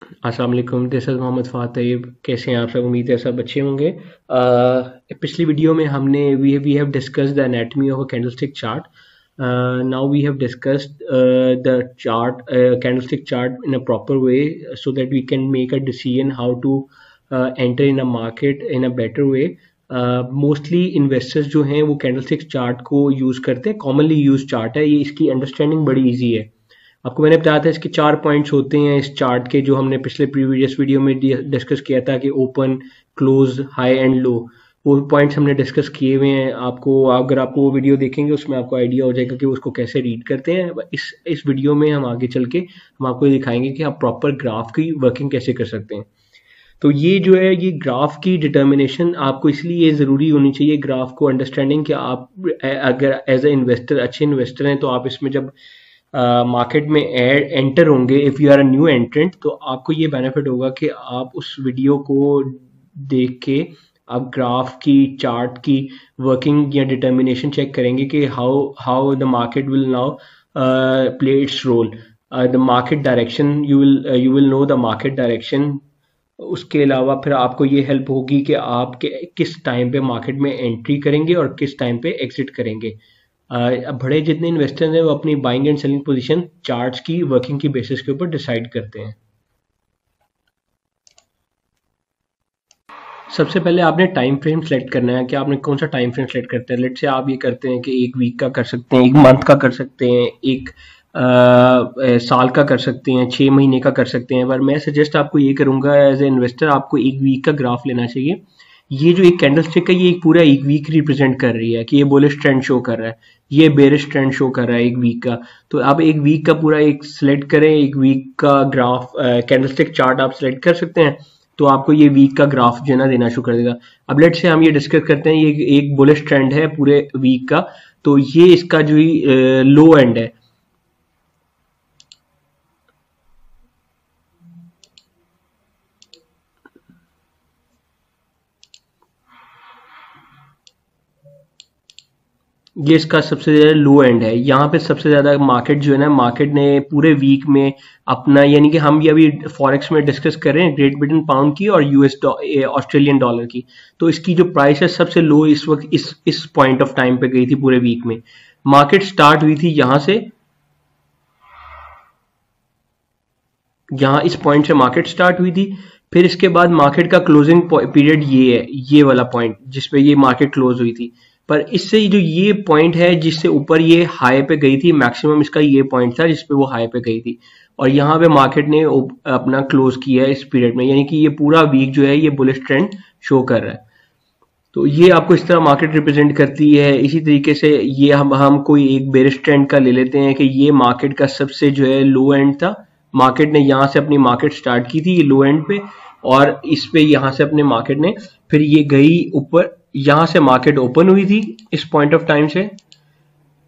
अस्सलाम वालेकुम, this is Mohammad फ़ातह। कैसे हैं आप सब? उम्मीद है सब अच्छे होंगे। पिछली वीडियो में हमने we have discussed the anatomy of a candlestick chart. Now we have discussed the chart candlestick chart in a proper way so that we can make a decision how to enter in a market in a better way. Mostly investors जो हैं वो candlestick chart को use करते हैं, commonly use chart है ये, इसकी understanding बड़ी ईजी है। आपको मैंने बताया था इसके 4 पॉइंट्स होते हैं इस चार्ट के, जो हमने पिछले प्रीवियस वीडियो में डिस्कस किया था कि open, close, high and low. वो पॉइंट्स हमने डिस्कस किए हुए हैं। आपको अगर आपको वो वीडियो देखेंगे उसमें आपको आइडिया हो जाएगा कि उसको कैसे रीड करते हैं। इस वीडियो में हम आगे चल के हम आपको दिखाएंगे कि आप प्रॉपर ग्राफ की वर्किंग कैसे कर सकते हैं। तो ये जो है ये ग्राफ की डिटर्मिनेशन आपको इसलिए ज़रूरी होनी चाहिए, ग्राफ को अंडरस्टैंडिंग, कि आप अगर एज ए इन्वेस्टर, अच्छे इन्वेस्टर हैं, तो आप इसमें जब मार्केट में एंटर होंगे, if you are a new entrant, तो आपको ये बेनिफिट होगा कि आप उस वीडियो को देख के आप ग्राफ की, चार्ट की वर्किंग या डिटर्मिनेशन चेक करेंगे कि how the market will now play its role, the market direction, you will know the market direction. उसके अलावा फिर आपको ये हेल्प होगी कि आप किस टाइम पे मार्केट में एंट्री करेंगे और किस टाइम पे एग्जिट करेंगे। अब बड़े जितने इन्वेस्टर्स हैं वो अपनी buying and selling position charts की वर्किंग की बेसिस के ऊपर डिसाइड करते हैं। सबसे पहले आपने टाइम फ्रेम सेलेक्ट करना है कि आपने कौन सा टाइम फ्रेम सेलेक्ट करते हैं। लेट से आप ये करते हैं कि एक वीक का कर सकते हैं, एक मंथ का कर सकते हैं, एक साल का कर सकते हैं, 6 महीने का कर सकते हैं। पर मैं सजेस्ट आपको ये करूंगा, एज ए इन्वेस्टर आपको एक वीक का ग्राफ लेना चाहिए। ये जो एक कैंडलस्टिक है ये एक पूरा एक वीक रिप्रेजेंट कर रही है कि ये बुलिश ट्रेंड शो कर रहा है, ये बेरिश ट्रेंड शो कर रहा है एक वीक का। तो आप एक वीक का पूरा एक सिलेक्ट करें, एक वीक का ग्राफ कैंडलस्टिक चार्ट आप सिलेक्ट कर सकते हैं, तो आपको ये वीक का ग्राफ जो है ना देना शुरू कर देगा। अब लेट से हम ये डिस्कस करते हैं, ये एक बुलिश ट्रेंड है पूरे वीक का, तो ये इसका जो लो एंड है। ये इसका सबसे ज्यादा लो एंड है। यहाँ पे सबसे ज्यादा मार्केट जो है ना, मार्केट ने पूरे वीक में अपना, यानी कि हम ये अभी फॉरेक्स में डिस्कस कर रहे हैं ग्रेट ब्रिटेन पाउंड की और यूएस ऑस्ट्रेलियन डॉलर की, तो इसकी जो प्राइस है सबसे लो इस वक्त इस पॉइंट ऑफ टाइम पे गई थी पूरे वीक में। मार्केट स्टार्ट हुई थी यहाँ से, यहाँ इस पॉइंट से मार्केट स्टार्ट हुई थी। फिर इसके बाद मार्केट का क्लोजिंग पीरियड ये है, ये वाला पॉइंट जिसपे ये मार्केट क्लोज हुई थी। पर इससे जो ये पॉइंट है जिससे ऊपर ये हाई पे गई थी, मैक्सिमम इसका ये पॉइंट था जिसपे वो हाई पे गई थी, और यहाँ पे मार्केट ने अपना क्लोज किया है इस पीरियड में, यानी कि ये पूरा वीक जो है ये बुलिश ट्रेंड शो कर रहा है। तो ये आपको इस तरह मार्केट रिप्रेजेंट करती है। इसी तरीके से ये हम कोई एक बेरिश ट्रेंड का ले लेते हैं कि ये मार्केट का सबसे जो है लो एंड था। मार्केट ने यहाँ से अपनी मार्केट स्टार्ट की थी ये लो एंड पे, और इस पे यहाँ से अपने मार्केट ने फिर ये गई ऊपर, यहाँ से मार्केट ओपन हुई थी इस पॉइंट ऑफ टाइम से,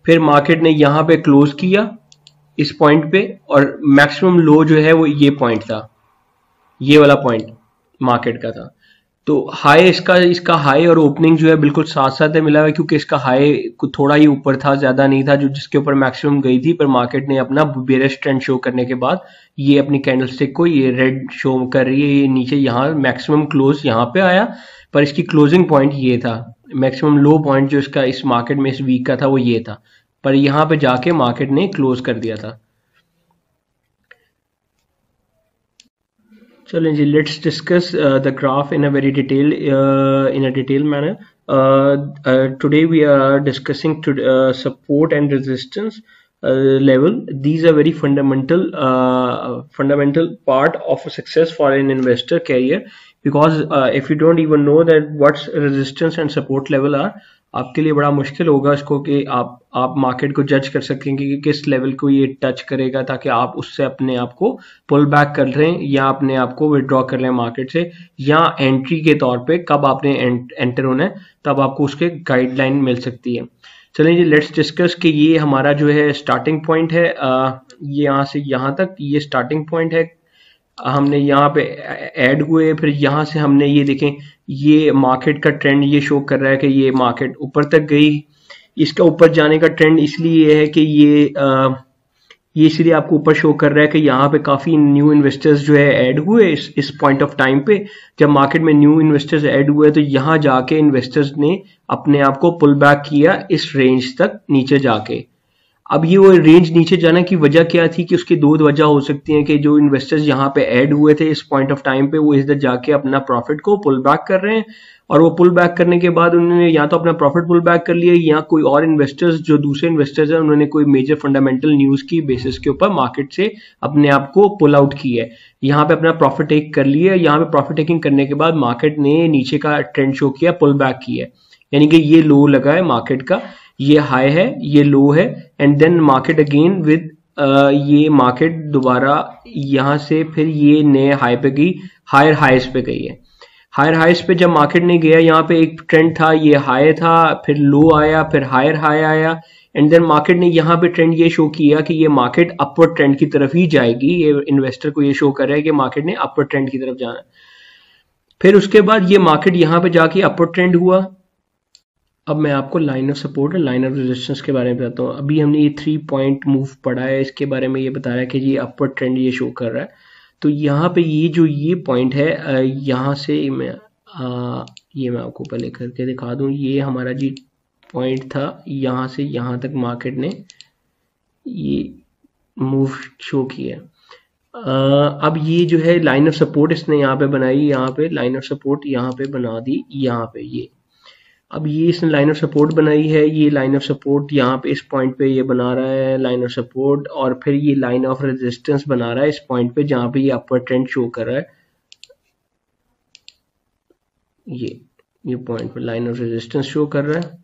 फिर मार्केट ने यहाँ पे क्लोज किया इस पॉइंट पे, और मैक्सिमम लो जो है वो ये पॉइंट था, ये वाला पॉइंट मार्केट का था। तो हाई इसका हाई और ओपनिंग जो है बिल्कुल साथ साथ है मिला हुआ, क्योंकि इसका हाई थोड़ा ही ऊपर था, ज्यादा नहीं था, जो जिसके ऊपर मैक्सिमम गई थी। पर मार्केट ने अपना बेरिश ट्रेंड शो करने के बाद ये अपनी कैंडलस्टिक को ये रेड शो कर रही है, ये नीचे यहाँ मैक्सिमम क्लोज यहाँ पे आया, पर इसकी क्लोजिंग पॉइंट ये था। मैक्सिमम लो पॉइंट जो इसका इस मार्केट में इस वीक का था वो ये था, पर यहाँ पे जाके मार्केट ने क्लोज कर दिया था। चलें जी, let's discuss the graph in a very detail manner. Today we are discussing support and resistance level. These are very fundamental part of a success for an investor career, because if you don't even know that what resistance and support level are, आपके लिए बड़ा मुश्किल होगा इसको कि आप market को जज कर सकेंगे कि किस लेवल को ये टच करेगा, ताकि आप उससे अपने आप को पुल बैक कर लें या अपने आप को विड्रॉ कर लें मार्केट से, या एंट्री के तौर पे कब आपने एंटर होना है तब आपको उसके गाइडलाइन मिल सकती है। चलिए जी, लेट्स डिस्कस कि ये हमारा जो है स्टार्टिंग पॉइंट है, ये यहाँ से यहाँ तक ये स्टार्टिंग पॉइंट है। हमने यहाँ पे ऐड हुए, फिर यहाँ से हमने ये देखें, ये मार्केट का ट्रेंड ये शो कर रहा है कि ये मार्केट ऊपर तक गई। इसका ऊपर जाने का ट्रेंड इसलिए है कि ये इसलिए आपको ऊपर शो कर रहा है कि यहाँ पे काफी न्यू इन्वेस्टर्स जो है ऐड हुए इस पॉइंट ऑफ टाइम पे। जब मार्केट में न्यू इन्वेस्टर्स ऐड हुए तो यहाँ जाके इन्वेस्टर्स ने अपने आप को पुल बैक किया इस रेंज तक नीचे जाके। अब ये वो रेंज नीचे जाने की वजह क्या थी कि उसकी दो वजह हो सकती हैं कि जो इन्वेस्टर्स यहाँ पे ऐड हुए थे इस पॉइंट ऑफ टाइम पे वो इधर जाके अपना प्रॉफिट को पुल बैक कर रहे हैं, और वो पुल बैक करने के बाद उन्होंने या तो अपना प्रॉफिट पुल बैक कर लिया या कोई और इन्वेस्टर्स जो दूसरे इन्वेस्टर्स हैं उन्होंने कोई मेजर फंडामेंटल न्यूज की बेसिस के ऊपर मार्केट से अपने आप को पुल आउट किया है, यहाँ पे अपना प्रॉफिट टेक कर लिया। यहाँ पे प्रॉफिट टेकिंग करने के बाद मार्केट ने नीचे का ट्रेंड शो किया, पुल बैक किया, यानी कि ये लो लगा है मार्केट का, ये हाई है, ये लो है, and then market again with ये मार्केट दोबारा यहाँ से फिर ये नए हाई पे गई, हायर हाइस पे गई है। हायर हाइस पे जब मार्केट ने गया, यहाँ पे एक ट्रेंड था, ये हाई था, फिर लो आया, फिर हायर हाई आया, एंड देन मार्केट ने यहाँ पे ट्रेंड ये शो किया कि ये मार्केट अपवर्ड ट्रेंड की तरफ ही जाएगी। ये इन्वेस्टर को ये शो कर रहा है कि मार्केट ने अपवर्ड ट्रेंड की तरफ जाना। फिर उसके बाद ये मार्केट यहाँ पे जाके अपवर्ड ट्रेंड हुआ। अब मैं आपको लाइन ऑफ सपोर्ट और लाइन ऑफ रेजिस्टेंस के बारे में बताता हूँ। अभी हमने ये 3 पॉइंट मूव पढ़ा है, इसके बारे में ये बता रहा है कि ये अपवर्ड ट्रेंड ये शो कर रहा है। तो यहाँ पे ये जो ये पॉइंट है, यहाँ से ये मैं आपको पहले करके दिखा दूँ। ये हमारा जी पॉइंट था, यहाँ से यहाँ तक मार्केट ने ये मूव शो किया। अब ये जो है लाइन ऑफ सपोर्ट इसने यहाँ पे बनाई, यहाँ पे लाइन ऑफ सपोर्ट यहाँ पे बना दी, यहाँ पे ये। अब ये इसने लाइन ऑफ सपोर्ट बनाई है, ये लाइन ऑफ सपोर्ट यहाँ पे इस पॉइंट पे ये बना रहा है लाइन ऑफ सपोर्ट, और फिर ये लाइन ऑफ रेजिस्टेंस बना रहा है इस पॉइंट पे जहाँ पे ये अपवर्ड ट्रेंड शो कर रहा है। ये पॉइंट पे लाइन ऑफ रेजिस्टेंस शो कर रहा है,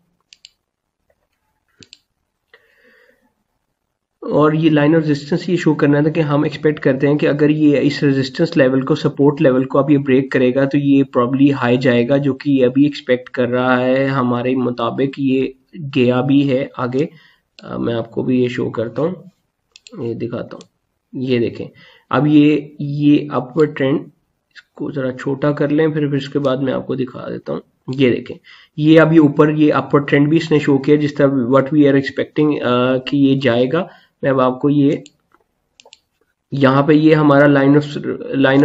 और ये लाइन ऑफ रेजिस्टेंस ये शो करना था कि हम एक्सपेक्ट करते हैं कि अगर ये इस रेजिस्टेंस लेवल को, सपोर्ट लेवल को अब ये ब्रेक करेगा तो ये प्रॉब्ली हाई जाएगा, जो कि ये अभी एक्सपेक्ट कर रहा है हमारे मुताबिक। ये गया भी है आगे, मैं आपको भी ये शो करता हूँ, ये दिखाता हूँ। ये देखें, अब ये अपवर्ड ट्रेंड, इसको जरा छोटा कर लें, फिर इसके बाद मैं आपको दिखा देता हूँ। ये देखें, ये अभी ऊपर ये अपवर्ड ट्रेंड भी इसने शो किया जिस तरह व्हाट वी आर एक्सपेक्टिंग कि ये जाएगा। मैं अब आपको ये यहाँ पे ये हमारा लाइन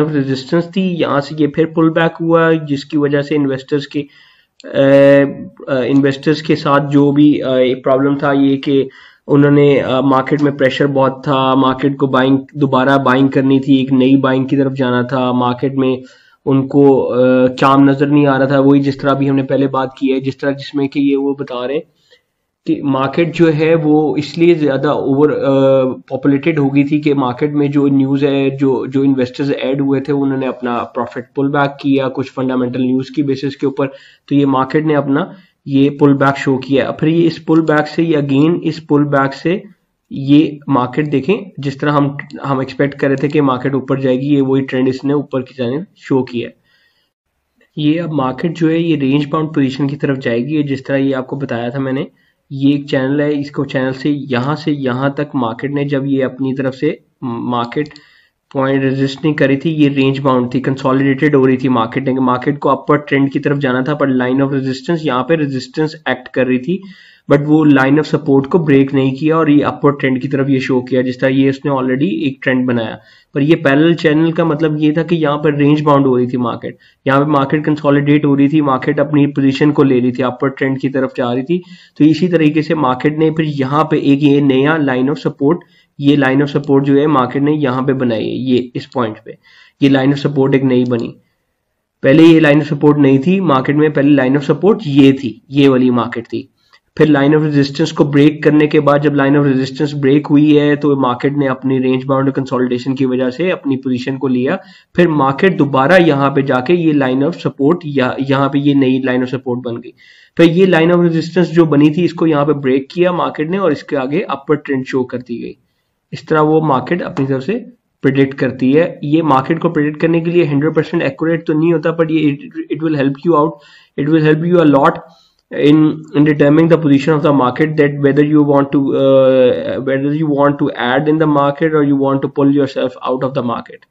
ऑफ रेजिस्टेंस थी, यहाँ से ये फिर पुल बैक हुआ, जिसकी वजह से इन्वेस्टर्स के साथ जो भी प्रॉब्लम था ये कि उन्होंने मार्केट में प्रेशर बहुत था, मार्केट को दोबारा बाइंग करनी थी, एक नई बाइंग की तरफ जाना था, मार्केट में उनको चार्म नजर नहीं आ रहा था। वही जिस तरह भी हमने पहले बात की है, जिसमें कि ये वो बता रहे हैं कि मार्केट जो है वो इसलिए ज्यादा ओवर पॉपुलेटेड हो गई थी कि मार्केट में जो न्यूज है, जो इन्वेस्टर्स ऐड हुए थे उन्होंने अपना प्रॉफिट पुल बैक किया कुछ फंडामेंटल न्यूज की बेसिस के ऊपर। तो ये मार्केट ने अपना ये पुल बैक शो किया। फिर ये इस पुल बैक से ये अगेन इस पुल बैक से ये मार्केट देखें, जिस तरह हम एक्सपेक्ट कर रहे थे कि मार्केट ऊपर जाएगी, ये वही ट्रेंड इसने ऊपर की जाने शो किया। ये अब मार्केट जो है ये रेंज बाउंड पोजीशन की तरफ जाएगी, जिस तरह ये आपको बताया था मैंने। ये एक चैनल है, इसको चैनल से यहाँ तक मार्केट ने जब ये अपनी तरफ से मार्केट पॉइंट रेजिस्ट नहीं करी थी, ये रेंज बाउंड थी, कंसोलिडेटेड हो रही थी मार्केट को अपवर्ड ट्रेंड की तरफ जाना था, पर लाइन ऑफ रेजिस्टेंस यहाँ पे रेजिस्टेंस एक्ट कर रही थी, बट वो लाइन ऑफ सपोर्ट को ब्रेक नहीं किया और ये अपवर्ड ट्रेंड की तरफ ये शो किया, जिस तरह ये उसने ऑलरेडी एक ट्रेंड बनाया। पर ये पैरेलल चैनल का मतलब ये था कि यहाँ पर रेंज बाउंड हो रही थी मार्केट, यहाँ पे मार्केट कंसोलिडेट हो रही थी, मार्केट अपनी पोजीशन को ले रही थी, अपवर्ड ट्रेंड की तरफ जा रही थी। तो इसी तरीके से मार्केट ने फिर यहाँ पे एक ये नया लाइन ऑफ सपोर्ट, ये लाइन ऑफ सपोर्ट जो है मार्केट ने यहाँ पे बनाई है, ये इस पॉइंट पे ये लाइन ऑफ सपोर्ट एक नई बनी। पहले ये लाइन ऑफ सपोर्ट नहीं थी मार्केट में, पहले लाइन ऑफ सपोर्ट ये थी, ये वाली मार्केट थी। फिर लाइन ऑफ रेजिस्टेंस को ब्रेक करने के बाद जब लाइन ऑफ रेजिस्टेंस ब्रेक हुई है तो मार्केट ने अपनी रेंज बाउंड कंसोलिडेशन की वजह से अपनी पोजीशन को लिया। फिर मार्केट दोबारा यहाँ पे जाके ये लाइन ऑफ सपोर्ट यहाँ पे ये नई लाइन ऑफ सपोर्ट बन गई। फिर ये लाइन ऑफ रेजिस्टेंस जो बनी थी इसको यहाँ पे ब्रेक किया मार्केट ने और इसके आगे अपवर्ड ट्रेंड शो करती गई। इस तरह वो मार्केट अपनी तरफ से प्रेडिक्ट करती है। ये मार्केट को प्रेडिक्ट करने के लिए 100% एक्यूरेट तो नहीं होता, बट ये it will help you out, it will help you a lot in determining the position of the market, that whether you want to add in the market or you want to pull yourself out of the market.